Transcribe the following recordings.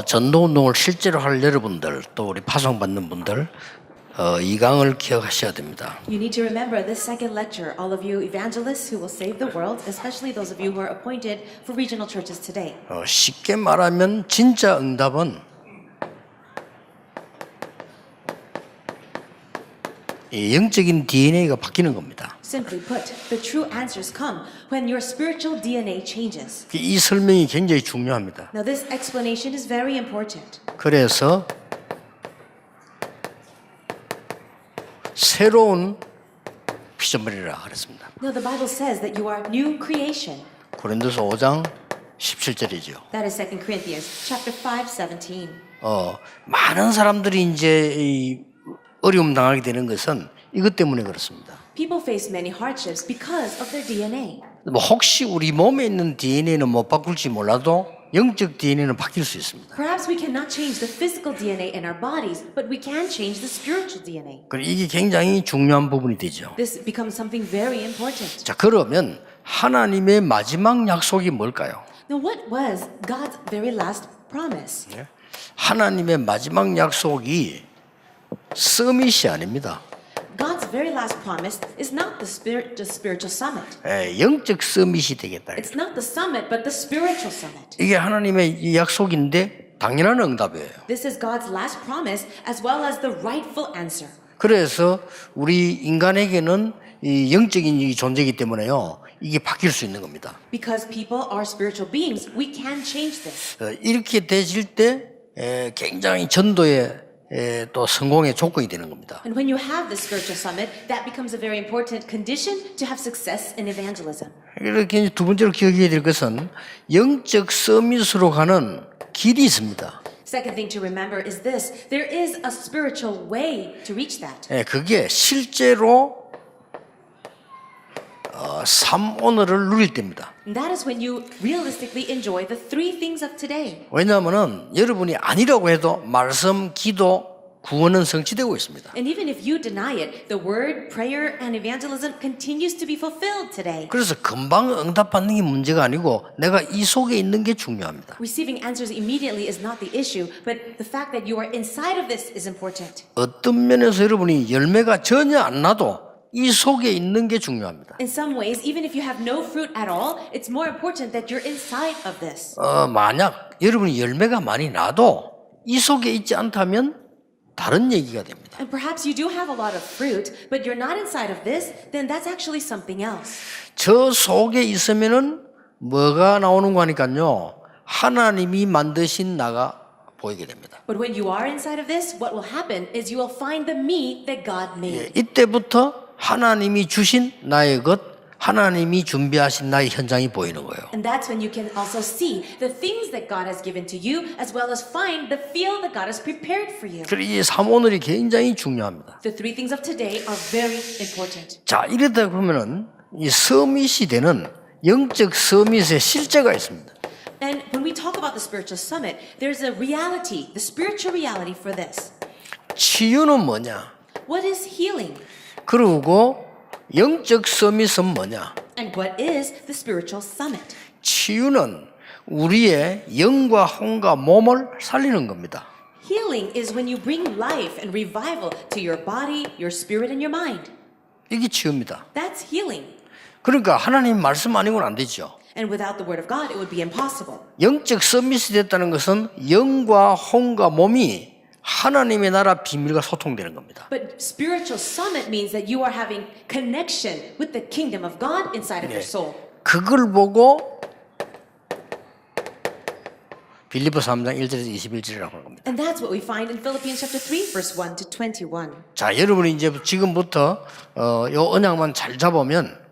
전도 운동을 실제로 할 여러분들, 또 우리 파송받는 분들, 이 강을 기억하셔야 됩니다. You need to remember this second lecture, all of you evangelists who will save the world, especially those of you who are appointed for regional churches today. 쉽게 말하면 진짜 응답은 이 영적인 DNA가 바뀌는 겁니다. Simply put, the true answers come when your spiritual DNA changes. 이 설명이 굉장히 중요합니다. Now this explanation is very important. 그래서 새로운 피조물이라 그랬습니다. Now the Bible says that you are new creation. 고린도서 5장 17절이죠. That is 2 Corinthians chapter 5:17. 많은 사람들이 이제 이 어려움 당하게 되는 것은 이것 때문에 그렇습니다. People face many hardships because of their DNA. 뭐 혹시 우리 몸에 있는 DNA는 못 바꿀지 몰라도 영적 DNA는 바뀔 수 있습니다. Perhaps we cannot change the physical DNA in our bodies, but we can change the spiritual DNA. 그리고 이게 굉장히 중요한 부분이 되죠. This becomes something very important. 자, 그러면 하나님의 마지막 약속이 뭘까요? Now what was God's very last promise? 하나님의 마지막 약속이 서밋이 아닙니다. God's very last promise is not the spiritual summit. 영적 서밋이 되겠다. It's not the summit, but the spiritual summit. 이게 하나님의 약속인데 당연한 응답이에요. This is God's last promise as well as the rightful answer. 그래서 우리 인간에게는 이 영적인 이 존재이기 때문에요. 이게 바뀔 수 있는 겁니다. Because people are spiritual beings, we can change this. 이렇게 되실 때 굉장히 전도에 또 성공의 조건이 되는 겁니다. And when you have the spiritual summit, that becomes a very important condition to have success in evangelism. 이렇게 두 번째로 기억해야 될 것은 영적 서밋으로 가는 길이 있습니다. Second thing to remember is this. There is a spiritual way to reach that. 그게 실제로 삼오늘을 누릴 때입니다. And that is when you realistically enjoy the three things of today. 왜냐하면 여러분이 아니라고 해도 말씀, 기도, 구원은 성취되고 있습니다. And even if you deny it, the word, prayer, and evangelism continues to be fulfilled today. 그래서 금방 응답받는 게 문제가 아니고 내가 이 속에 있는 게 중요합니다. Receiving answers immediately is not the issue, but the fact that you are inside of this is important. 어떤 면에서 여러분이 열매가 전혀 안 나도 이 속에 있는 게 중요합니다. In some ways, even if you have no fruit at all, it's more important that you're inside of this. 만약 여러분이 열매가 많이 나도 이 속에 있지 않다면 다른 얘기가 됩니다. And perhaps you do have a lot of fruit, but you're not inside of this, then that's actually something else. 저 속에 있으면은 뭐가 나오는 거 하니까요. 하나님이 만드신 나가 보이게 됩니다. But when you are inside of this, what will happen is you will find the me that God made. 이때부터 하나님이 주신 나의 것, 하나님이 준비하신 나의 현장이 보이는 거예요. And that's when you can also see the things that God has given to you, as well as find the field that God has prepared for you. 그래서 이 삼오늘이 굉장히 중요합니다. The three things of today are very important. 자, 이러다 보면은 이 서밋이 되는 영적 서밋의 실제가 있습니다. And when we talk about the spiritual summit, there's a reality, the spiritual reality for this. 치유는 뭐냐? What is healing? 그리고 영적 서밋은 뭐냐? And what is the spiritual summit? 치유는 우리의 영과 혼과 몸을 살리는 겁니다. Healing is when you bring life and revival to your body, your spirit, and your mind. 이게 치유입니다. That's healing. 그러니까 하나님 말씀 아니고는 안 되죠. And without the word of God, it would be impossible. 영적 서밋이 됐다는 것은 영과 혼과 몸이 하나님의 나라 비밀과 소통되는 겁니다. But spiritual summit means that you are having connection with the kingdom of God inside of your soul. 그걸 보고 빌립보 3장 1절에서 21절이라고 하는 겁니다. And that's what we find in Philippians chapter 3, verse 1 to 21. 자, 여러분이 이제 지금부터 요 언약만 잘 잡으면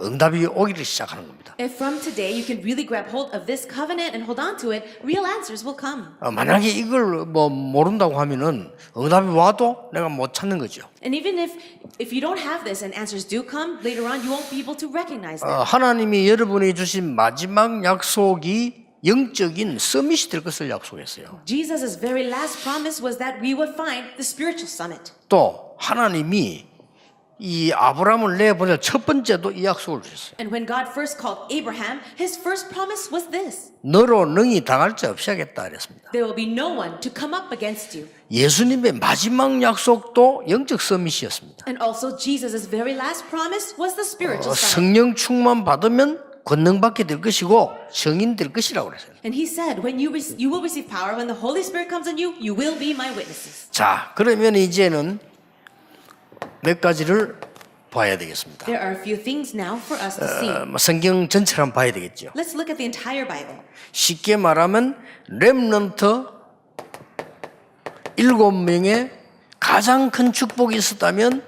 응답이 오기를 시작하는 겁니다. If from today you can really grab hold of this covenant and hold on to it, real answers will come. 만약에 이걸 뭐 모른다고 하면은 응답이 와도 내가 못 찾는 거죠. And even if you don't have this and answers do come, later on you won't be able to recognize them. 하나님이 여러분에게 주신 마지막 약속이 영적인 서밋이 될 것을 약속했어요. Jesus' very last promise was that we would find the spiritual summit. 또 하나님이 이 아브라함을 내보낼 첫 번째도 이 약속을 주셨어요. And when God first called Abraham, his first promise was this: 너로 능히 당할 자 없이 하겠다 그랬습니다. there will be no one to come up against you. 예수님의 마지막 약속도 영적 서밋이었습니다. And also Jesus' very last promise was the spiritual summit. 성령 충만 받으면 권능받게 될 것이고 증인 될 것이라고 그랬어요. And he said, when you will receive power, when the Holy Spirit comes on you, you will be my witnesses. 자, 그러면 이제는 몇 가지를 봐야 되겠습니다. There are a few things now for us to see. 성경 전체를 한번 봐야 되겠죠. Let's look at the entire Bible. 쉽게 말하면 렘넌트 7명의 가장 큰 축복이 있었다면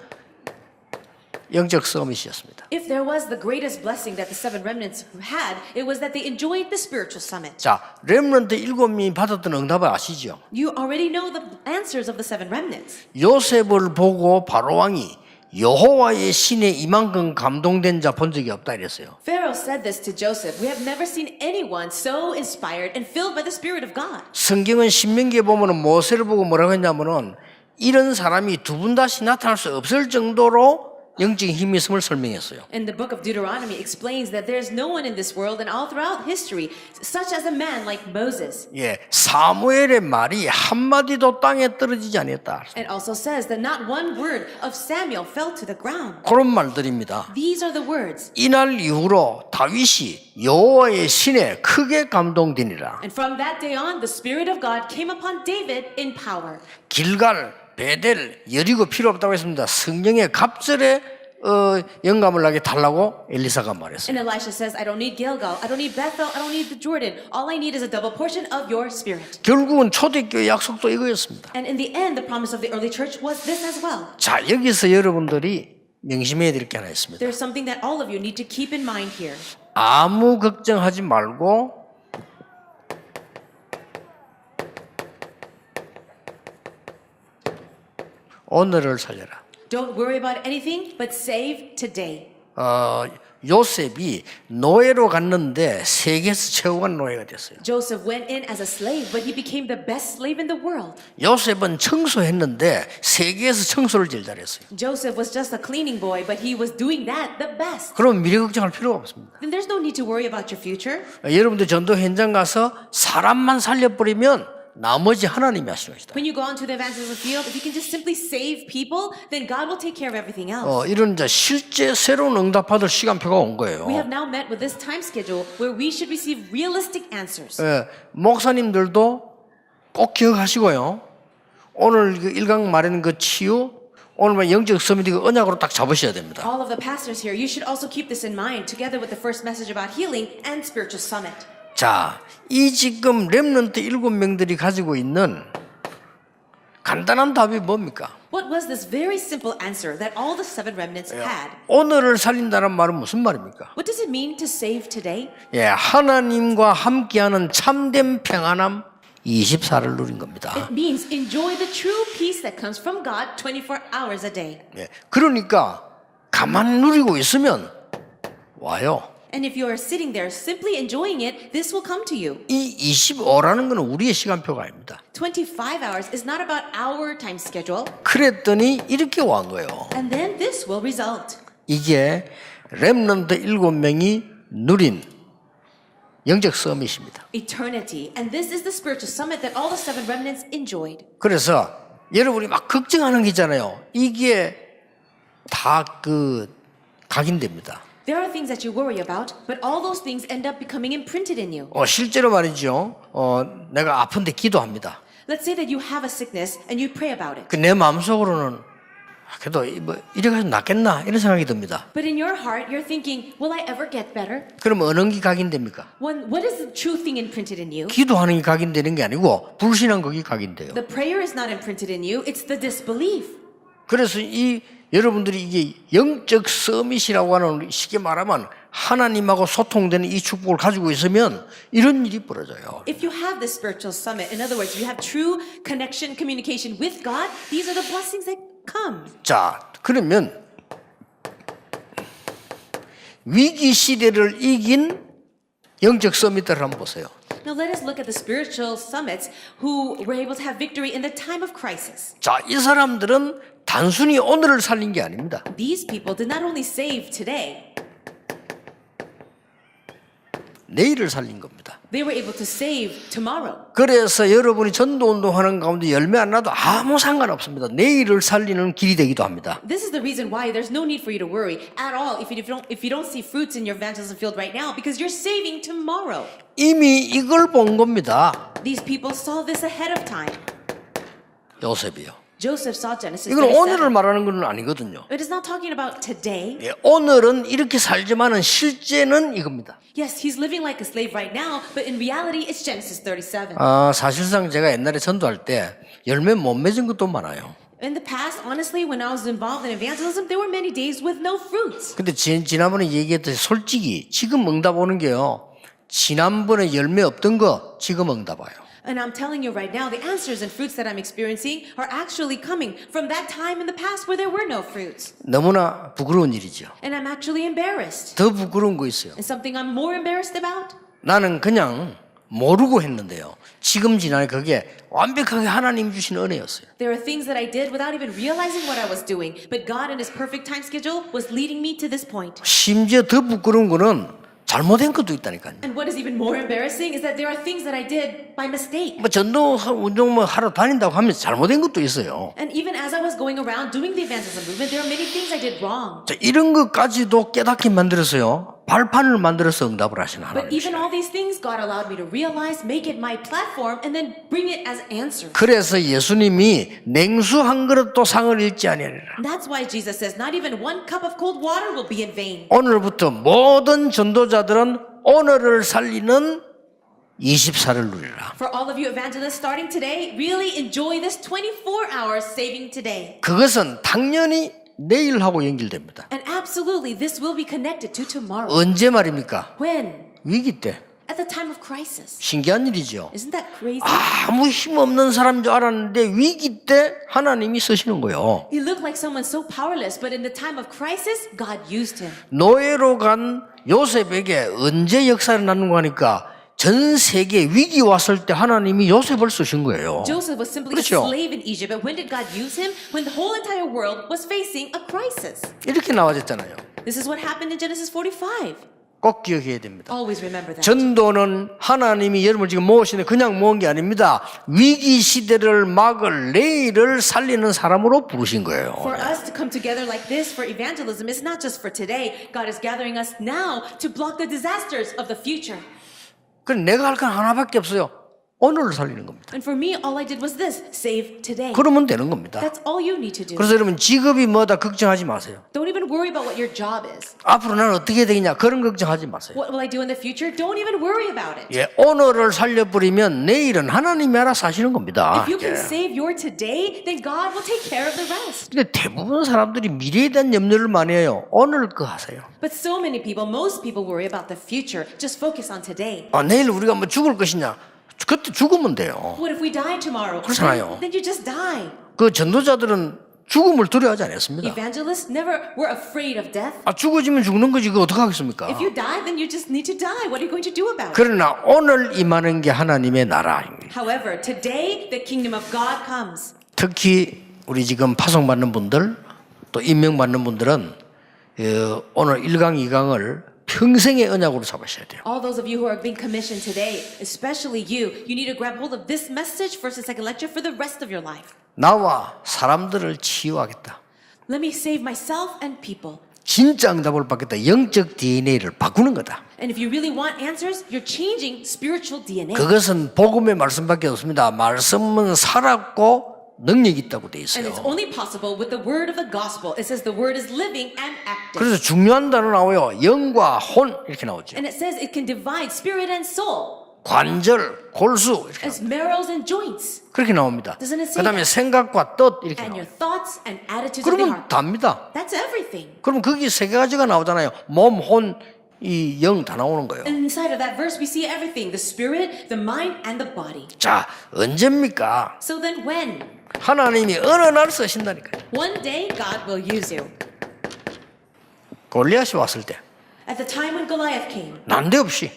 영적 서밋이었습니다. If there was the greatest blessing that the seven remnants had, it was that they enjoyed the spiritual summit. 자, 렘넌트 7명이 받았던 응답을 아시죠? You already know the answers of the seven remnants. 요셉을 보고 바로 왕이 여호와의 신에 이만큼 감동된 자 본 적이 없다 이랬어요. Pharaoh said this to Joseph: we have never seen anyone so inspired and filled by the Spirit of God. 성경은 신명기에 보면은 모세를 보고 뭐라고 했냐면은 이런 사람이 두 분 다시 나타날 수 없을 정도로 영적인 힘이 있음을 설명했어요. And the book of Deuteronomy explains that there's no one in this world and all throughout history such as a man like Moses. 예, 사무엘의 말이 한마디도 땅에 떨어지지 않았다. It also says that not one word of Samuel fell to the ground. 그런 말들입니다. These are the words. 이날 이후로 다윗이 여호와의 신에 크게 감동되니라. And from that day on, the Spirit of God came upon David in power. 길갈, 베델, 여리고 필요 없다고 했습니다. 성령의 갑절에 영감을 나게 달라고 엘리사가 말했어요. And Elisha says, I don't need Gilgal, I don't need Bethel, I don't need the Jordan. All I need is a double portion of your Spirit. 결국은 초대교회 약속도 이거였습니다. And in the end, the promise of the early church was this as well. 자, 여기서 여러분들이 명심해야 될 게 하나 있습니다. There's something that all of you need to keep in mind here. 아무 걱정하지 말고 오늘을 살려라. Don't worry about anything, but save today. 요셉이 노예로 갔는데 세계에서 최고한 노예가 됐어요. Joseph went in as a slave, but he became the best slave in the world. 요셉은 청소했는데 세계에서 청소를 제일 잘했어요. Joseph was just a cleaning boy, but he was doing that the best. 그럼 미래 걱정할 필요가 없습니다. Then there's no need to worry about your future. 여러분들 전도 현장 가서 사람만 살려버리면 나머지 하나님이 하시는 것이다. When you go onto the evangelism field, if you can just simply save people, then God will take care of everything else. 이런 이제 실제 새로운 응답받을 시간표가 온 거예요. We have now met with this time schedule where we should receive realistic answers. 목사님들도 꼭 기억하시고요. 오늘 그 1강 말하는 그 치유, 오늘 영적 서밋 그 언약으로 딱 잡으셔야 됩니다. All of the pastors here, you should also keep this in mind together with the first message about healing and spiritual summit. 자, 이 지금 렘넌트 7명들이 가지고 있는 간단한 답이 뭡니까? What was this very simple answer that all the seven remnants had? 오늘을 살린다는 말은 무슨 말입니까? What does it mean to save today? 예, 하나님과 함께하는 참된 평안함 24를 누린 겁니다. It means enjoy the true peace that comes from God 24 hours a day. 예, 그러니까 가만 누리고 있으면 와요. And if you are sitting there simply enjoying it, this will come to you. 이 25라는 것은 우리의 시간표가 아닙니다. 25 hours is not about our time schedule. 그랬더니 이렇게 온 거예요. And then this will result. 이게 렘넌트 7명이 누린 영적 서밋입니다. Eternity. And this is the spiritual summit that all the seven remnants enjoyed. 그래서 여러분이 막 걱정하는 게 있잖아요. 이게 다 각인됩니다. There are things that you worry about, but all those things end up becoming imprinted in you. 실제로 말이죠. 내가 아픈데 기도합니다. Let's say that you have a sickness and you pray about it. 내 마음속으로는 그래도 뭐 이래가지고 낫겠나 이런 생각이 듭니다. But in your heart, you're thinking, will I ever get better? 그럼 어느 게 각인됩니까? What is the true thing imprinted in you? 기도하는 게 각인되는 게 아니고 불신한 거기 각인돼요. The prayer is not imprinted in you, it's the disbelief. 그래서 이 여러분들이 이게 영적 서밋이라고 하는 쉽게 말하면 하나님하고 소통되는 이 축복을 가지고 있으면 이런 일이 벌어져요. If you have this spiritual summit, in other words, you have true connection, communication with God, these are the blessings that come. 자, 그러면 위기 시대를 이긴 영적 서밋들을 한번 보세요. Now let us look at the spiritual summits who were able to have victory in the time of crisis. 자, 이 사람들은 단순히 오늘을 살린 게 아닙니다. These people did not only save today, 내일을 살린 겁니다. they were able to save tomorrow. 그래서 여러분이 전도운동하는 가운데 열매 안 나도 아무 상관없습니다. 내일을 살리는 길이 되기도 합니다. This is the reason why there's no need for you to worry at all if you don't see fruits in your evangelism field right now, because you're saving tomorrow. 이미 이걸 본 겁니다. These people saw this ahead of time. 요셉이요. Joseph saw Genesis 이건 37. 오늘을 말하는 건 아니거든요. It is not talking about today. 예, 오늘은 이렇게 살지만은 실제는 이겁니다. Yes, he's living like a slave right now, but in reality, it's Genesis 37. 사실상 제가 옛날에 전도할 때 열매 못 맺은 것도 많아요. In the past, honestly, when I was involved in evangelism, there were many days with no fruits. 근데 지난번에 얘기했듯이 솔직히 지금 응답 오는 게요. 지난번에 열매 없던 거 지금 응답 와요. And I'm telling you right now, the answers and fruits that I'm experiencing are actually coming from that time in the past where there were no fruits. 너무나 부끄러운 일이죠. And I'm actually embarrassed. 더 부끄러운 거 있어요. And something I'm more embarrassed about? 나는 그냥 모르고 했는데요. 지금 지나니 그게 완벽하게 하나님 주신 은혜였어요. There are things that I did without even realizing what I was doing, but God in His perfect time schedule was leading me to this point. 심지어 더 부끄러운 거는 잘못된 것도 있다니까요. And what is even more embarrassing is that there are things that I did by mistake. 뭐 전도 운동 뭐 하러 다닌다고 하면 잘못된 것도 있어요. And even as I was going around doing the evangelism movement, there are many things I did wrong. 자, 이런 것까지도 깨닫게 만들어서요. 발판을 만들어서 응답을 하시는 But 하나님. even all these things, God allowed me to realize, make it my platform, and then bring it as answers. 그래서 예수님이 냉수 한 그릇도 상을 잃지 아니하리라. And that's why Jesus says, not even one cup of cold water will be in vain. 오늘부터 모든 전도자들은 오늘을 살리는 24를 누리라. For all of you evangelists starting today, really enjoy this 24 hours saving today. 그것은 당연히 내일하고 연결됩니다. And absolutely, this will be connected to tomorrow. 언제 말입니까? When? 위기 때. At the time of crisis. 신기한 일이죠. Isn't that crazy? 아무 힘 없는 사람인 줄 알았는데 위기 때 하나님이 쓰시는 거예요. He looked like someone so powerless, but in the time of crisis, God used him. 노예로 간 요셉에게 언제 역사를 나누고 하니까 전 세계 위기 왔을 때 하나님이 요셉을 쓰신 거예요. Joseph was simply 그렇죠. a slave in Egypt, but when did God use him? When the whole entire world was facing a crisis. 이렇게 나와졌잖아요. This is what happened in Genesis 45. 꼭 기억해야 됩니다. Always remember that. 전도는 하나님이 여러분을 지금 모으시는 그냥 모은 게 아닙니다. 위기 시대를 막을 내일을 살리는 사람으로 부르신 거예요. For us to come together like this for evangelism is not just for today. God is gathering us now to block the disasters of the future. 그럼 내가 할 건 하나밖에 없어요. 오늘을 살리는 겁니다. And for me, all I did was this, save today. 그러면 되는 겁니다. That's all you need to do. 그래서 여러분 직업이 뭐다 걱정하지 마세요. Don't even worry about what your job is. 앞으로 나는 어떻게 되겠냐 그런 걱정하지 마세요. What will I do in the future? Don't even worry about it. 예, 오늘을 살려버리면 내일은 하나님이 알아서 하시는 겁니다. If you can 예. save your today, then God will take care of the rest. 근데 대부분 사람들이 미래에 대한 염려를 많이 해요. 오늘 거 하세요. But so many people, most people worry about the future. Just focus on today. 내일 우리가 뭐 죽을 것이냐? 그때 죽으면 돼요. What if we die tomorrow? 그렇잖아요. Then you just die. 그 전도자들은 죽음을 두려워하지 않았습니다. Evangelists never were afraid of death. 죽어지면 죽는 거지 그거 어떻게 하겠습니까? If you die, then you just need to die. What are you going to do about it? 그러나 오늘 임하는 게 하나님의 나라입니다. However, today the kingdom of God comes. 특히 우리 지금 파송받는 분들 또 임명받는 분들은 오늘 1강 2강을 평생의 언약으로 잡으셔야 돼요. All those of you who are being commissioned today, especially you need to grab hold of this message, first and second lecture, for the rest of your life. 나와 사람들을 치유하겠다. Let me save myself and people. 진짜 응답을 받겠다. 영적 DNA를 바꾸는 거다. And if you really want answers, you're changing spiritual DNA. 그것은 복음의 말씀밖에 없습니다. 말씀은 살았고 능력이 있다고 돼 And 있어요. it's only possible with the word of the gospel. It says the word is living and active. 그래서 중요한 단어 나와요. 영과 혼 이렇게 나오죠. And it says it can divide spirit and soul, 관절, 골수 이렇게 as marrows and joints, 그렇게 나옵니다. Doesn't it say 그다음에 생각과 뜻 이렇게 and your 나와요. thoughts and attitudes of the 그러면 heart. 답니다. That's everything. 그럼 거기 세 가지가 나오잖아요. 몸, 혼, 이 영 다 나오는 거예요. And inside of that verse, we see everything: the spirit, the mind, and the body. 자, 언제입니까? So then, when? 하나님이 어느 날 쓰신다니까요. One day, God will use you. 골리앗이 왔을 때 At the time when Goliath came, 난데없이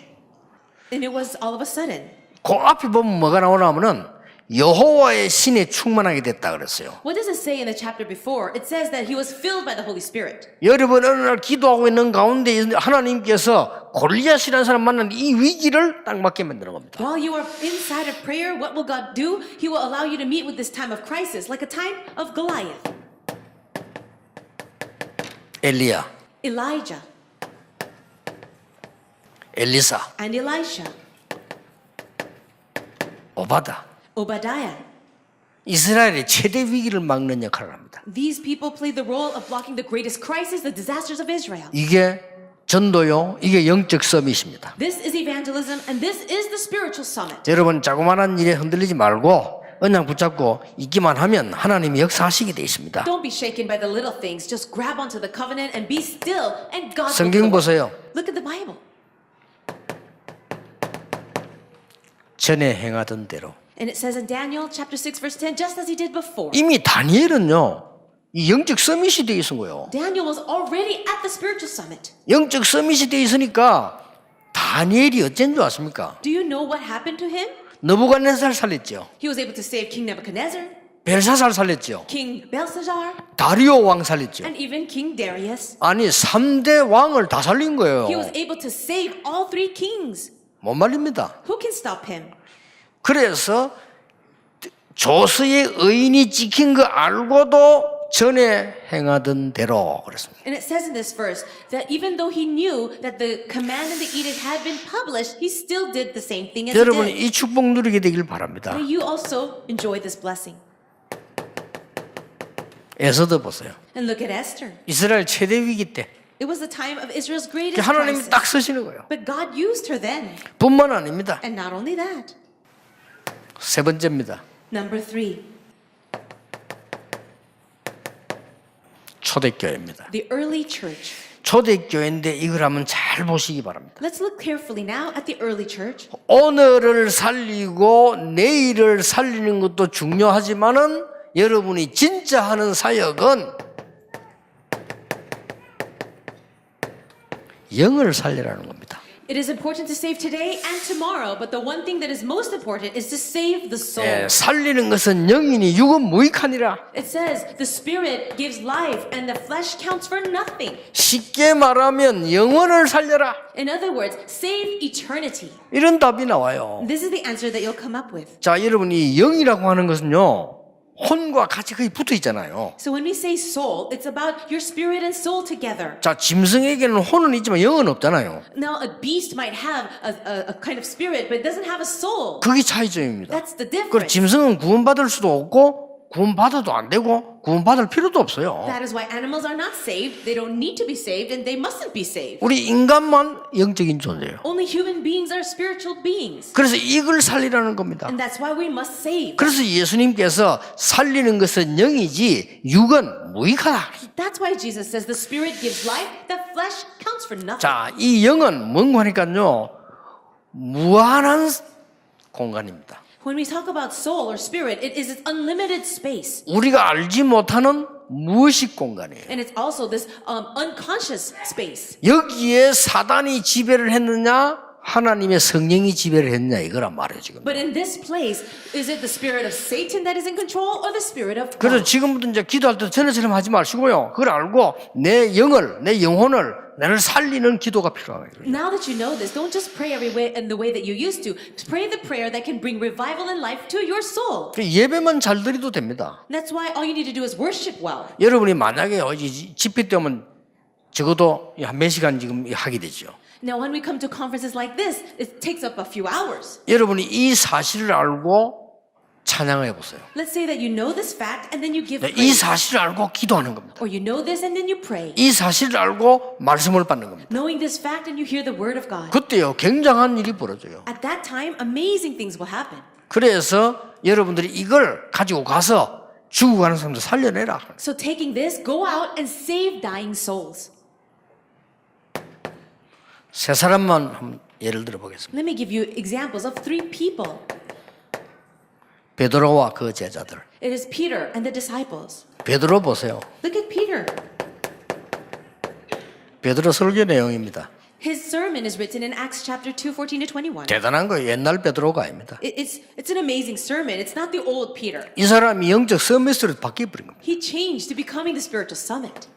And it was all of a sudden. 그 앞에 보면 뭐가 나오냐면은 여호와의 신에 충만하게 됐다 그랬어요. What does it say in the chapter before? It says that he was filled by the Holy Spirit. 여러분 어느 날 기도하고 있는 가운데 하나님께서 골리앗이라는 사람 만난 이 위기를 딱 맞게 만드는 겁니다. While you are inside of prayer, what will God do? He will allow you to meet with this time of crisis, like a time of Goliath, 엘리야, Elijah, 엘리사, and Elisha, 오바다. Obadiah. 이스라엘의 최대 위기를 막는 역할을 합니다. These people played the role of blocking the greatest crisis, the disasters of Israel. 이게 전도요, 이게 영적 서밋입니다. This is evangelism, and this is the spiritual summit. 여러분 자그마한 일에 흔들리지 말고 언약 붙잡고 있기만 하면 하나님이 역사하시게 돼 있습니다. Don't be shaken by the little things. Just grab onto the covenant and be still, and God will 성경 do it. 보세요. Look at the Bible. 전에 행하던 대로. And it says in Daniel chapter 6 verse 10, just as he did before. 이미 다니엘은요, 이 영적 서밋이 돼 있은 거예요. Daniel was already at the spiritual summit. 영적 서밋이 돼 있으니까 다니엘이 어쩐 줄 아십니까? Do you know what happened to him? 느부갓네살 살렸죠. He was able to save King Nebuchadnezzar, 벨사살 살렸죠. King Belshazzar, 다리오 왕 살렸죠. and even King Darius. 아니 3대 왕을 다 살린 거예요. He was able to save all three kings. 못 말립니다. Who can stop him? 그래서 조서의 의인이 지킨 거 알고도 전에 행하던 대로 그랬습니다. And it says in this verse that even though he knew that the command and the edict had been published, he still did the same thing as he 여러분 did. 이 축복 누리게 되길 바랍니다. May you also enjoy this blessing. 에서도 보세요. And look at Esther. 이스라엘 최대 위기 때 It was the time of Israel's greatest 하나님이 crisis. 딱 쓰시는 거예요. But God used her then. 뿐만 아닙니다. And not only that. 세 번째입니다. Number 3, 초대교회입니다. the early church. 초대교회인데 이걸 한번 잘 보시기 바랍니다. Let's look carefully now at the early church. 오늘을 살리고 내일을 살리는 것도 중요하지만은 여러분이 진짜 하는 사역은 영을 살리라는 겁니다. It is important to save today and tomorrow, but the one thing that is most important is to save the soul. 예, 살리는 것은 영이니 육은 무익하니라. It says the spirit gives life and the flesh counts for nothing. 쉽게 말하면 영혼을 살려라. In other words, save eternity. 이런 답이 나와요. This is the answer that you'll come up with. 자, 여러분이 영이라고 하는 것은요, 혼과 같이 거의 붙어 있잖아요. So when we say soul, it's about your spirit and soul together. 자, 짐승에게는 혼은 있지만 영은 없잖아요. Now, a beast might have a kind of spirit, but it doesn't have a soul. 그게 차이점입니다. That's the 그리고 difference. 짐승은 구원받을 수도 없고 구원받아도 안 되고 구원받을 필요도 없어요. That is why animals are not saved. They don't need to be saved, and they mustn't be saved. 우리 인간만 영적인 존재예요. Only human beings are spiritual beings. 그래서 이걸 살리라는 겁니다. And that's why we must save. 그래서 예수님께서 살리는 것은 영이지 육은 무익하다. That's why Jesus says the spirit gives life, the flesh counts for nothing. 자, 이 영은 뭔가 하니까요, 무한한 공간입니다. When we talk about soul or spirit, it is its unlimited space. 우리가 알지 못하는 무의식 공간이에요. And it's also this unconscious space. 여기에 사단이 지배를 했느냐, 하나님의 성령이 지배를 했느냐 이거란 말이에요 지금. But in this place, is it the spirit of Satan that is in control or the spirit of 그래서 God? 지금부터 이제 기도할 때 전에처럼 하지 마시고요. 그걸 알고 내 영을, 내 영혼을 나를 살리는 기도가 필요한 거예요. Now that you know this, don't just pray every way in the way that you used to. Pray the prayer that can bring revival and life to your soul. 예배만 잘 드려도 됩니다. That's why all you need to do is worship well. 여러분이 만약에 집회 때 오면 적어도 한 몇 시간 지금 하게 되죠. Now, when we come to conferences like this, it takes up a few hours. 여러분이 이 사실을 알고 찬양해 보세요. Let's say that you know this fact and then you give 이 praise. 사실을 알고 기도하는 겁니다. Or you know this and then you pray. 이 사실을 알고 말씀을 받는 겁니다. Knowing this fact and you hear the word of God. 그때요 굉장한 일이 벌어져요. At that time, amazing things will happen. 그래서 여러분들이 이걸 가지고 가서 죽어가는 사람들 살려내라. So taking this, go out and save dying souls. 세 사람만 한번 예를 들어 보겠습니다. Let me give you examples of 3 people. 베드로와 그 제자들. It is Peter and the disciples. 베드로 보세요. Look at Peter. 베드로 설교 내용입니다. His sermon is written in Acts chapter 2, 14 to 21. 대단한 거예요. 옛날 베드로가 아닙니다. It's an amazing sermon. It's not the old Peter. 이 사람이 영적 서밋으로 바뀌어버린 겁니다. He changed to becoming the spiritual summit.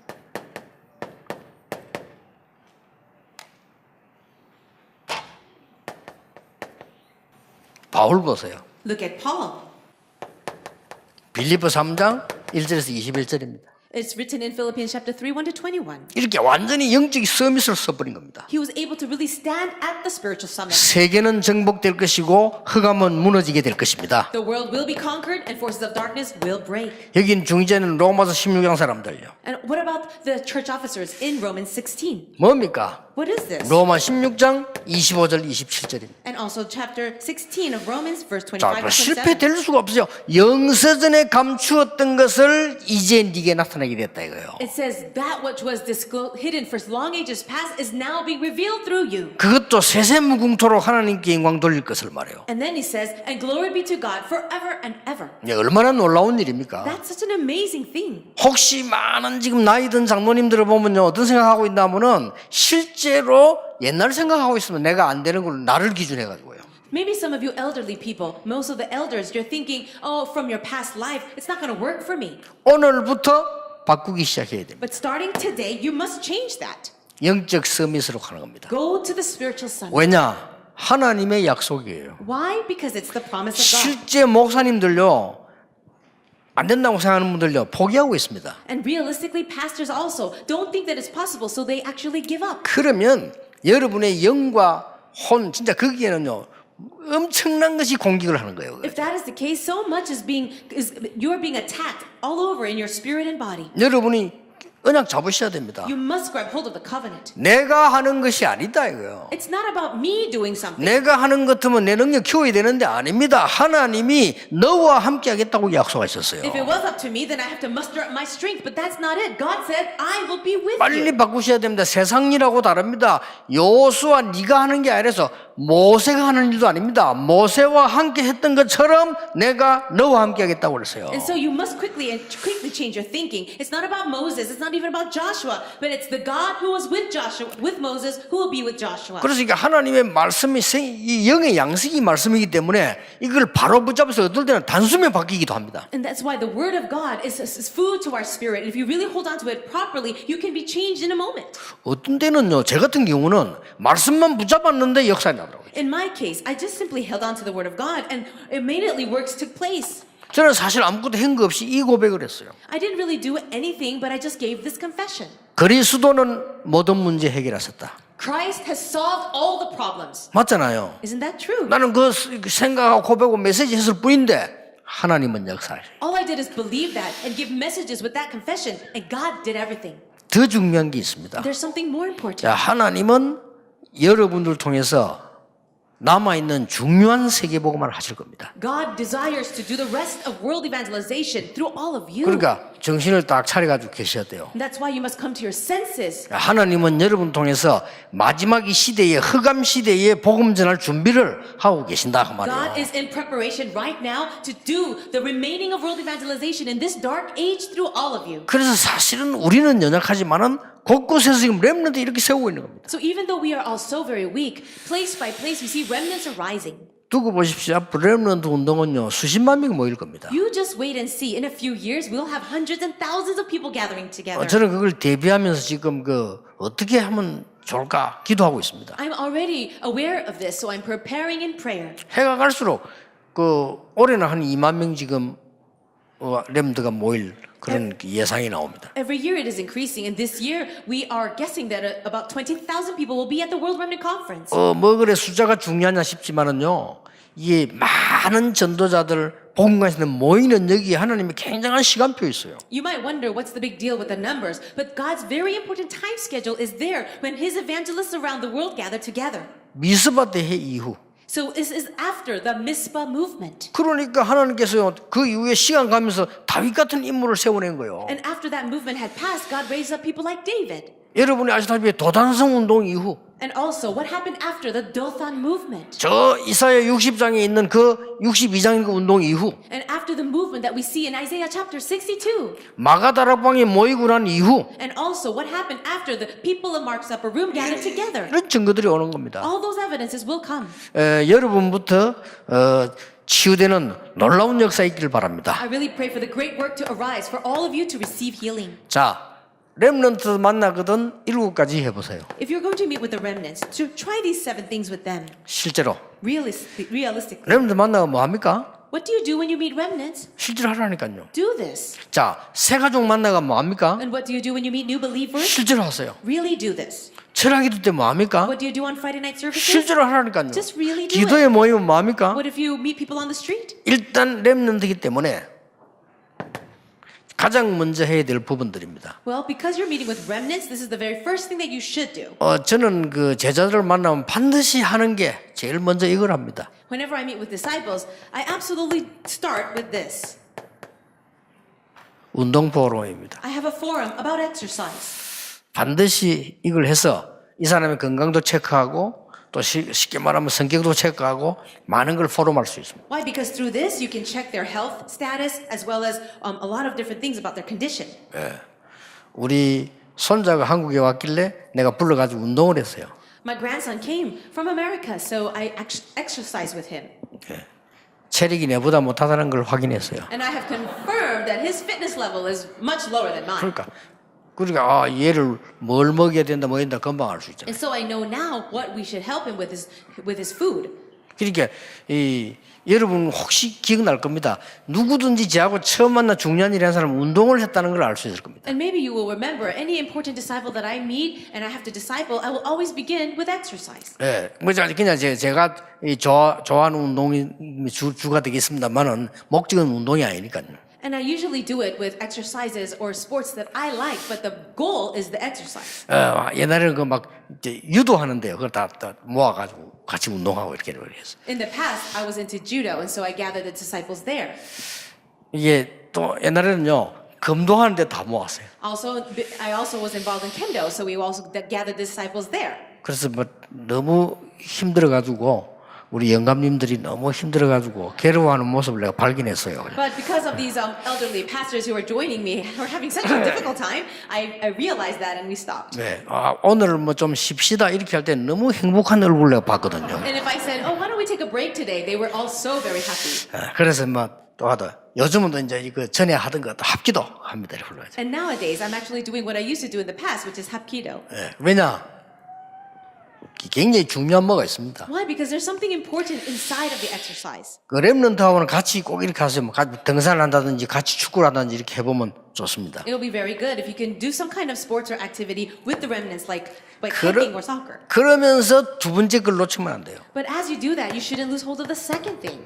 바울 보세요. Look at Paul. 빌립보 3장 1절에서 21절입니다. It's written in Philippians chapter 3, 1 to 21. 이렇게 완전히 영적 서밋으로 써버린 겁니다. He was able to really stand at the spiritual summit. 세계는 정복될 것이고 흑암은 무너지게 될 것입니다. The world will be conquered and forces of darkness will break. 여긴 중재는 로마서 16장 사람들요. And what about the church officers in Romans 16? 뭡니까? What is this? 로마 16장 25절 27절입니다. And also chapter 16 of Romans, verse 자, 25 to 27. 실패될 수가 없어요. 영서전에 감추었던 것을 이제 네게 나타나게 됐다 이거예요. It says that which was hidden for long ages past is now being revealed through you. 그것도 세세무궁토록 하나님께 영광 돌릴 것을 말해요. And then he says, and glory be to God forever and ever. 얼마나 놀라운 일입니까? That's such an amazing thing. 혹시 많은 지금 나이 든 장로님들을 보면요 어떤 생각하고 있나 하면은 실제로 옛날 생각하고 있으면 내가 안 되는 걸 나를 기준해 가지고요. Maybe some of you elderly people, most of the elders, you're thinking, oh, from your past life, it's not going to work for me. 오늘부터 바꾸기 시작해야 됩니다. But starting today, you must change that. 영적 서밋으로 가는 겁니다. Go to the spiritual summit. 왜냐? 하나님의 약속이에요. Why? Because it's the promise of God. 실제 목사님들요 안 된다고 생각하는 분들요 포기하고 있습니다. And realistically, pastors also don't think that it's possible, so they actually give up. 그러면 여러분의 영과 혼 진짜 거기에는요 엄청난 것이 공격을 하는 거예요. If that is the case, so much you're being attacked all over in your spirit and body. 여러분이 언약 잡으셔야 됩니다. You must grab hold of the covenant. 내가 하는 것이 아니다 이거요. It's not about me doing something. 내가 하는 것 같으면 내 능력 키워야 되는데 아닙니다. 하나님이 너와 함께 하겠다고 약속하셨어요. If it was up to me, then I have to muster up my strength. But that's not it. God said, I will be with 빨리 you. 바꾸셔야 됩니다. 세상 일하고 다릅니다. 여호수아 네가 하는 게 아니라서 모세가 하는 일도 아닙니다. 모세와 함께 했던 것처럼 내가 너와 함께 하겠다고 그랬어요. And so you must quickly change your thinking. It's not about Moses. It's not even about Joshua. But it's the God who was with Moses, who will be with Joshua. 그래서 이게 하나님의 말씀이 이 영의 양식이 말씀이기 때문에 이걸 바로 붙잡아서 어떨 때는 단숨에 바뀌기도 합니다. And that's why the word of God is food to our spirit. And if you really hold on to it properly, you can be changed in a moment. 어떤 때는요, 제 같은 경우는 말씀만 붙잡았는데 역사가 나더라고요. In my case, I just simply held on to the word of God and immediately works took place. 저는 사실 아무것도 한 거 없이 이 고백을 했어요. I didn't really do anything, but I just gave this confession. 그리스도는 모든 문제 해결하셨다. Christ has solved all the problems. 맞잖아요. Isn't that true? 나는 그 생각하고 고백하고 메시지 했을 뿐인데 하나님은 역사하셔요. All I did is believe that and give messages with that confession, and God did everything. 더 중요한 게 있습니다. There's something more important. 자, 하나님은 여러분들 통해서 남아있는 중요한 세계복음을 하실 겁니다. God desires to do the rest of world evangelization through all of you. 그러니까 정신을 딱 차려가지고 계셔야 돼요. And that's why you must come to your senses. 하나님은 여러분 통해서 마지막 이 시대에 흑암 시대에 복음 전할 준비를 하고 계신다 그 God 말이에요. is in preparation right now to do the remaining of world evangelization in this dark age through all of you. 그래서 사실은 우리는 연약하지만은 곳곳에서 지금 렘넌트 이렇게 세우고 있는 겁니다. So even though we are all so very weak, place by place we see remnants arising. 두고 보십시오. 앞으로 렘넌트 운동은요 수십만 명이 모일 겁니다. You just wait and see. In a few years, we'll have hundreds and thousands of people gathering together. 저는 그걸 대비하면서 지금 어떻게 하면 좋을까 기도하고 있습니다. I'm already aware of this, so I'm preparing in prayer. 해가 갈수록 올해는 한 2만 명 지금 렘넌트가 모일 그런 예상이 나옵니다. Every year it is increasing, and this year we are guessing that about 20,000 people will be at the World Remnant Conference. 뭐 그래 숫자가 중요하냐 싶지만은요. 이게 많은 전도자들 복음관에서 모이는 여기에 하나님이 굉장한 시간표 있어요. You might wonder what's the big deal with the numbers, but God's very important time schedule is there when His evangelists around the world gather together. 미스바 대회 이후. So this is after the Mizpah movement. 그러니까 하나님께서 그 이후에 시간 가면서 다윗 같은 인물을 세워낸 거예요. And after that movement had passed, God raised up people like David. 여러분이 아시다시피 도단성 운동 이후 And also, what happened after the Dothan movement? 저 이사야 60장에 있는 그 62장 그 운동 이후 And after the movement that we see in Isaiah chapter 62? 마가다락방에 모이고 난 이후 And also, what happened after the people of Mark's upper room gathered together? 이런 증거들이 오는 겁니다. All those evidences will come. 여러분부터 치유되는 놀라운 역사 있기를 바랍니다. I really pray for the great work to arise, for all of you to receive healing. 자, 렘넌트 만나거든 7가지 해보세요. If you're going to meet with the remnants, to try these 7 things with them. 실제로 Realistically. 렘넌트 만나면 뭐 합니까? What do you do when you meet remnants? 실제로 하라니까요. Do this. 자, 새 가족 만나가 뭐 합니까? And what do you do when you meet new believers? 실제로 하세요. Really do this. 철학기도 때 뭐 합니까? What do you do on Friday night services? 실제로 하라니까요. Just really do 기도에 it. 모이면 뭐 합니까? What if you meet people on the street? 일단 렘넌트이기 때문에 가장 먼저 해야 될 부분들입니다. Well, because you're meeting with remnants, this is the very first thing that you should do. 저는 그 제자들을 만나면 반드시 하는 게 제일 먼저 이걸 합니다. Whenever I meet with disciples, I absolutely start with this. 운동 포럼입니다. I have a forum about exercise. 반드시 이걸 해서 이 사람의 건강도 체크하고 또 쉽게 말하면 성격도 체크하고 많은 걸 포럼할 수 있습니다. Why? Because through this, you can check their health status as well as a lot of different things about their condition. 우리 손자가 한국에 왔길래 내가 불러가지고 운동을 했어요. My grandson came from America, so I exercised with him. 체력이 내보다 못하다는 걸 확인했어요. And I have confirmed that his fitness level is much lower than mine. 그러니까 얘를 뭘 먹여야 된다 뭐 된다 금방 알 수 있잖아요. And so I know now what we should help him with his food. 그러니까 여러분 혹시 기억날 겁니다. 누구든지 저하고 처음 만나 중요한 일을 한 사람은 운동을 했다는 걸 알 수 있을 겁니다. And maybe you will remember any important disciple that I meet and I have to disciple, I will always begin with exercise. 예, 그냥 제가 좋아하는 운동이 주가 되겠습니다만은 목적은 운동이 아니니까요. And I usually do it with exercises or sports that I like, but the goal is the exercise. 옛날에는 그 막 유도하는데요. 그걸 다 모아가지고 같이 운동하고 이렇게 했어요. In the past, I was into judo, and so I gathered the disciples there. 이게 또 옛날에는요 금도하는데 다 모았어요. I also was involved in kendo, so we also gathered the disciples there. 그래서 뭐 너무 힘들어가지고 우리 영감님들이 너무 힘들어가지고 괴로워하는 모습을 내가 발견했어요. But because of these elderly pastors who are joining me, who are having such a difficult time, I realized that and we stopped. 네, 오늘 뭐 좀 쉽시다 이렇게 할 때 너무 행복한 얼굴 내가 봤거든요. And if I said, "Oh, why don't we take a break today?" They were all so very happy. 그래서 뭐 또 하다 요즘은 또 이제 그 전에 하던 거 또 합기도 합니다. 불러야죠. And nowadays, I'm actually doing what I used to do in the past, which is hapkido. 네, 왜냐? 굉장히 중요한 뭐가 있습니다. Why? Because there's something important inside of the exercise. 그 렘넌트하고는 같이 꼭 이렇게 하세요. 뭐 등산을 한다든지 같이 축구를 한다든지 이렇게 해보면 좋습니다. It'll be very good if you can do some kind of sports or activity with the remnants, like hiking or soccer. 그러면서 두 번째 걸 놓치면 안 돼요. But as you do that, you shouldn't lose hold of the second thing.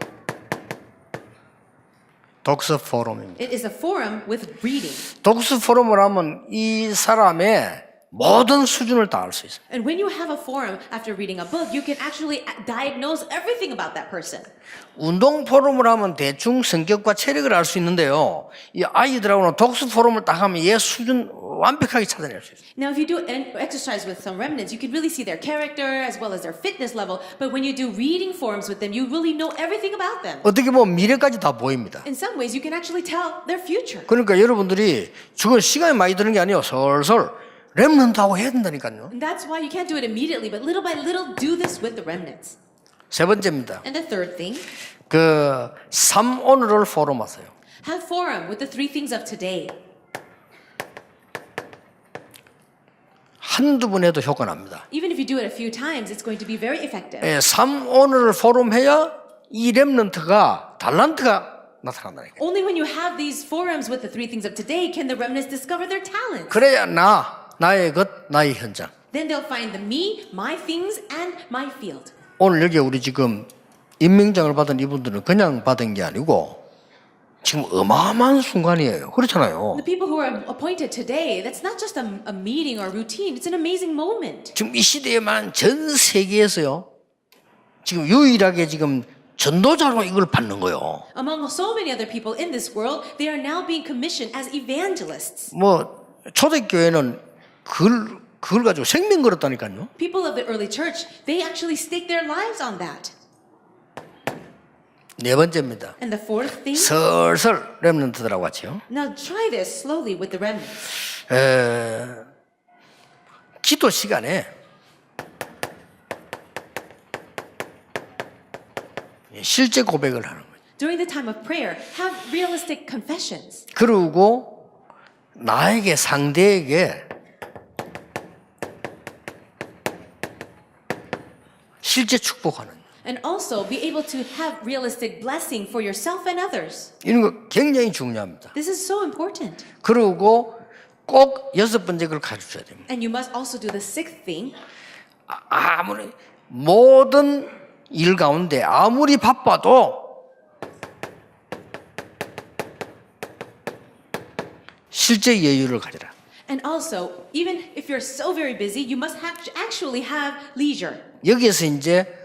독서 포럼입니다. It is a forum with reading. 독서 포럼을 하면 이 사람의 모든 수준을 다 알 수 있어요. And when you have a forum after reading a book, you can actually diagnose everything about that person. 운동 포럼을 하면 대충 성격과 체력을 알 수 있는데요. 이 아이들하고는 독서 포럼을 딱 하면 얘 수준 완벽하게 찾아낼 수 있어요. Now, if you do an exercise with some remnants, you can really see their character as well as their fitness level. But when you do reading forums with them, you really know everything about them. 어떻게 보면 미래까지 다 보입니다. In some ways, you can actually tell their future. 그러니까 여러분들이 저건 시간이 많이 드는 게 아니에요. 솔솔 렘넌트하고 해야 된다니까요. And that's why you can't do it immediately, but little by little, do this with the remnants. 세 번째입니다. And the third thing, 그 3오늘을 포럼하세요. have forum with the 3 things of today. 한두 번 해도 효과 납니다. Even if you do it a few times, it's going to be very effective. 3오늘을 포럼해야 이 렘넌트가 달란트가 나타난다니까요. Only when you have these forums with the 3 things of today can the remnants discover their talents. 그래야 나의 것, 나의 현장. Then they'll find the me, my things, and my field. 오늘 여기 우리 지금 임명장을 받은 이분들은 그냥 받은 게 아니고 지금 어마어마한 순간이에요. 그렇잖아요. The people who are appointed today, that's not just a meeting or a routine, it's an amazing moment. 지금 이 시대에만 전 세계에서요. 지금 유일하게 지금 전도자로 이걸 받는 거예요. Among so many other people in this world, they are now being commissioned as evangelists. 뭐 초대교회는 글 그걸 가지고 생명 걸었다니까요. People of the early church, they actually staked their lives on that. 네 번째입니다. And the fourth thing, 슬슬 렘넌트들하고 같이요. now try this slowly with the remnants. 기도 시간에 실제 고백을 하는 거예요. During the time of prayer, have realistic confessions. 그리고 나에게 상대에게 실제 축복하는 And also be able to have realistic blessing for yourself and others. 이런 거 굉장히 중요합니다. This is so important. 그리고 꼭 여섯 번째 걸 가르쳐야 됩니다. And you must also do the sixth thing. 아무리 모든 일 가운데 아무리 바빠도 실제 여유를 가져라. And also, even if you're so very busy, you must actually have leisure. 여기에서 이제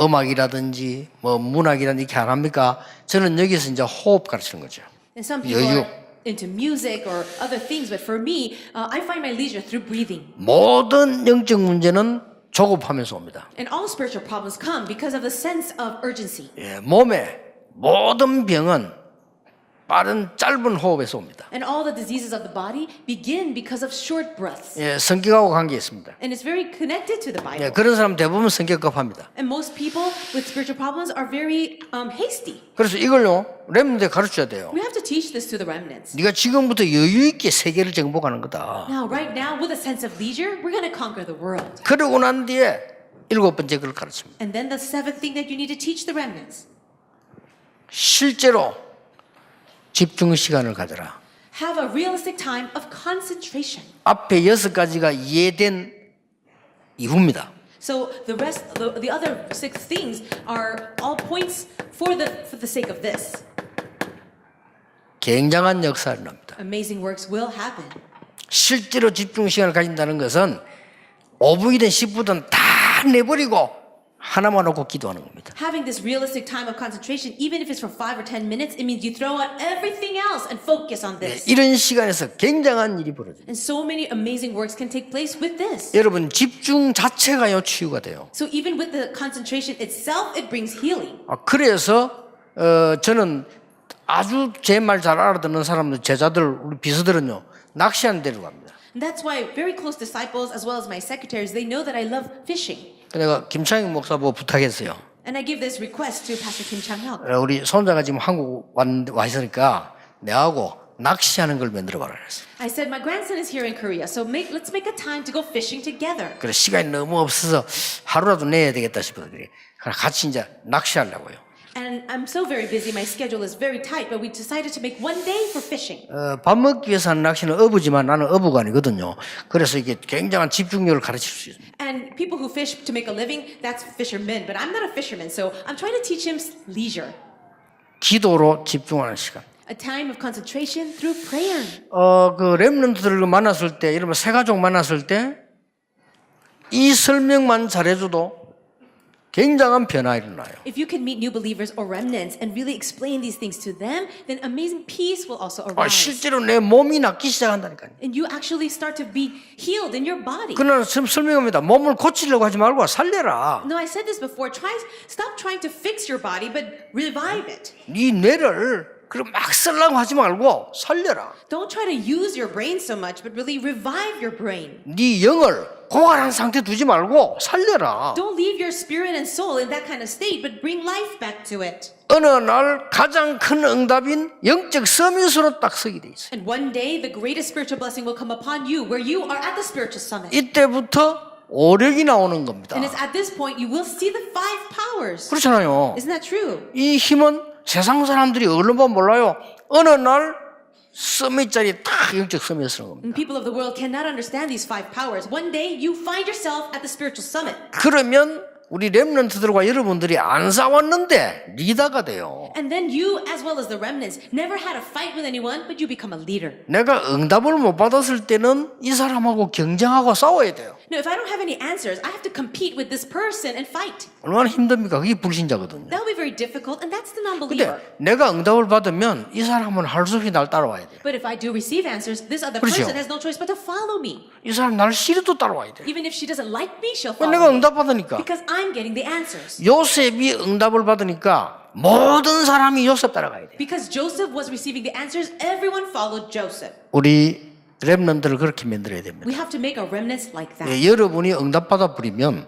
음악이라든지 뭐 문학이라든지 이렇게 안 합니까? 저는 여기서 이제 호흡 가르치는 거죠. And some people 여유. are into music or other things, but for me, I find my leisure through breathing. 모든 영적 문제는 조급하면서 옵니다. And all spiritual problems come because of the sense of urgency. 예, 몸의 모든 병은 빠른 짧은 호흡에서 옵니다. And all the diseases of the body begin because of short breaths. 예, 성격하고 관계 있습니다. And it's very connected to the 예, Bible. 그런 사람 대부분 성격 급합니다. And most people with spiritual problems are very hasty. 그래서 이걸요 렘넌트에 가르쳐야 돼요. We have to teach this to the remnants. 네가 지금부터 여유 있게 세계를 정복하는 거다. Now, right now, with a sense of leisure, we're going to conquer the world. 그러고 난 뒤에 일곱 번째 걸 가르칩니다. And then the seventh thing that you need to teach the remnants. 실제로 집중 시간을 가져라. Have a realistic time of concentration. 앞에 여섯 가지가 이해된 이후입니다. So the rest, the other six things are all points for the sake of this. 굉장한 역사를 납니다. Amazing works will happen. 실제로 집중 시간을 가진다는 것은 5분이든 10분이든 다 내버리고 하나만 놓고 기도하는 겁니다. Having this realistic time of concentration, even if it's for 5 or 10 minutes, it means you throw out everything else and focus on this. 이런 시간에서 굉장한 일이 벌어져요. And so many amazing works can take place with this. 여러분 집중 자체가요 치유가 돼요. So even with the concentration itself, it brings healing. 그래서 저는 아주 제 말 잘 알아듣는 사람들, 제자들, 우리 비서들은요 낚시하는 데로 갑니다. And that's why very close disciples, as well as my secretaries, they know that I love fishing. 내가 김창익 목사 보고 부탁했어요. And I give this request to Pastor Kim Chang-hyuk. 우리 손자가 지금 한국 와 있으니까 내하고 낚시하는 걸 만들어 봐라 그랬어요. I said, my grandson is here in Korea, so let's make a time to go fishing together. 그래 시간이 너무 없어서 하루라도 내야 되겠다 싶어서 그래. 같이 이제 낚시하려고요. And I'm so very busy, my schedule is very tight, but we decided to make one day for fishing. 밥 먹기 위해서 하는 낚시는 어부지만 나는 어부가 아니거든요. 그래서 이게 굉장한 집중력을 가르칠 수 있습니다. And people who fish to make a living, that's fishermen, but I'm not a fisherman, so I'm trying to teach him leisure. 기도로 집중하는 시간. A time of concentration through prayer. 그 렘넌트들을 만났을 때, 이러면 세 가족 만났을 때 이 설명만 잘해줘도 굉장한 변화가 일어나요. If you can meet new believers or remnants and really explain these things to them, then amazing peace will also arise. 실제로 내 몸이 낫기 시작한다니까요. And you actually start to be healed in your body. 그러나 지금 설명합니다. 몸을 고치려고 하지 말고 살려라. No, I said this before. Stop trying to fix your body, but revive it. 네 뇌를 그럼 막 쓰려고 하지 말고 살려라. Don't try to use your brain so much, but really revive your brain. 네 영을 고갈한 상태 두지 말고 살려라. Don't leave your spirit and soul in that kind of state, but bring life back to it. 어느 날 가장 큰 응답인 영적 서밋으로 딱 서게 돼 있어요. And one day, the greatest spiritual blessing will come upon you, where you are at the spiritual summit. 이때부터 오력이 나오는 겁니다. And it's at this point you will see the 5 powers. 그렇잖아요. Isn't that true? 이 힘은 세상 사람들이 얼른 보면 몰라요. 어느 날 서밋 자리에 딱 영적 서밋을 쓰는 겁니다. And people of the world cannot understand these 5 powers. One day you find yourself at the spiritual summit. 그러면 우리 렘넌트들과 여러분들이 안 싸웠는데 리더가 돼요. And then you, as well as the remnants, never had a fight with anyone, but you become a leader. 내가 응답을 못 받았을 때는 이 사람하고 경쟁하고 싸워야 돼요. No, if I don't have any answers, I have to compete with this person and fight. 얼마나 힘듭니까? 그게 불신자거든요. That will be very difficult, and that's the 근데 non-believer. 내가 응답을 받으면 이 사람은 할 수 없이 날 따라와야 돼. But if I do receive answers, this other 그렇죠. person has no choice but to follow me. 이 사람 날 싫어도 따라와야 돼. Even if she doesn't like me, she'll 왜 follow 내가 me. 응답 받으니까. Because I'm getting the answers. 요셉이 응답을 받으니까 모든 사람이 요셉 따라가야 돼. Because Joseph was receiving the answers, everyone followed Joseph. 우리 렘넌트를 그렇게 만들어야 됩니다. We have to make a remnant like that. 예, 여러분이 응답 받아 버리면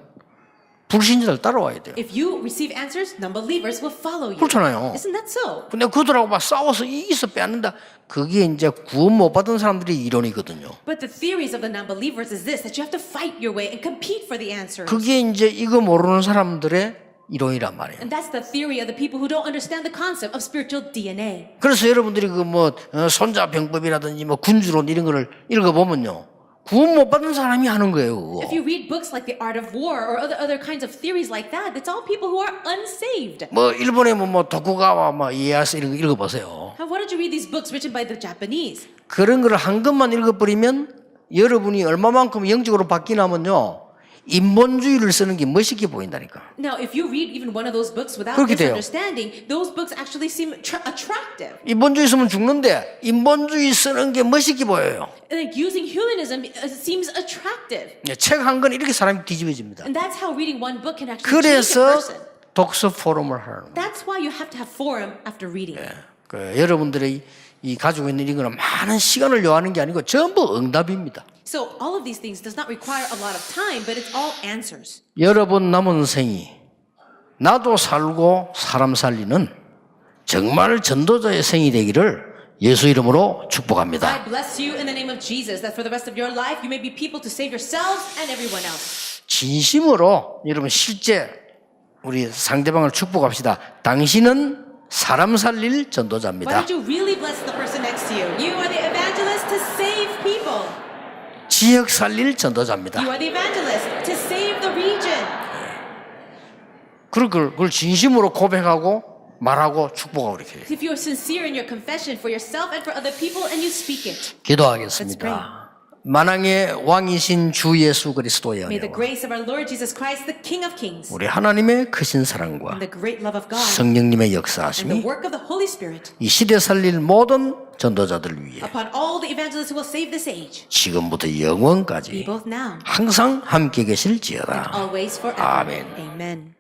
불신자들 따라와야 돼요. If you receive answers, non-believers will follow you. 그렇잖아요. Isn't that so? 근데 그들하고 막 싸워서 이기서 빼앗는다. 그게 이제 구원 못 받은 사람들의 이론이거든요. But the theories of the non-believers is this, that you have to fight your way and compete for the answers. 그게 이제 이거 모르는 사람들의 이론이란 말이에요. And that's the theory of the people who don't understand the concept of spiritual DNA. 그래서 여러분들이 그 뭐 손자병법이라든지 뭐 군주론 이런 거를 읽어보면요. 구원 못 받은 사람이 하는 거예요. 그거. If you read books like The Art of War or other kinds of theories like that, it's all people who are unsaved. 뭐 일본에 뭐 도쿠가와 뭐 이에야스 이런 거 읽어보세요. Why don't you read these books written by the Japanese? 그런 거를 한 것만 읽어버리면 여러분이 얼마만큼 영적으로 바뀌냐면요. 인본주의를 쓰는 게 멋있게 보인다니까. Now, if you read even one of those books without 그렇게 this 돼요. understanding, those books actually seem attractive. 인본주의 쓰면 죽는데 인본주의 쓰는 게 멋있게 보여요. Like using humanism seems attractive. 책 한 권 이렇게 사람이 뒤집어집니다. And that's how reading one book can actually change a 그래서 person. 독서 포럼을 하는 거예요. That's why you have to have forum after reading. 그 여러분들이 이 가지고 있는 이거는 많은 시간을 요하는 게 아니고 전부 응답입니다. So all of these things does not require a lot of time, but it's all answers. 여러분 남은 생이 나도 살고 사람 살리는 정말 전도자의 생이 되기를 예수 이름으로 축복합니다. I bless you in the name of Jesus, that for the rest of your life you may be people to save yourselves and everyone else. 진심으로 여러분 실제 우리 상대방을 축복합시다. 당신은 사람 살릴 Why 전도자입니다. don't you really bless the person next to you? You are the evangelist to save people. 지역 살릴 전도자입니다. You are the evangelist to save the region. 그걸 진심으로 고백하고 말하고 축복하고 이렇게 해요. If you are sincere in your confession for yourself and for other people and you speak it. 기도하겠습니다. 만왕의 왕이신 주 예수 그리스도의 May the 은혜와 grace of our Lord Jesus Christ, the King of Kings, 우리 하나님의 크신 사랑과 and the great love of God, 성령님의 and the 역사하심이 work of the Holy Spirit 이 시대 살릴 모든 전도자들 위해 upon all the evangelists who will save this age, 지금부터 be 영원까지 both now 항상 함께 and 계실지어다. always forever. 아멘. Amen.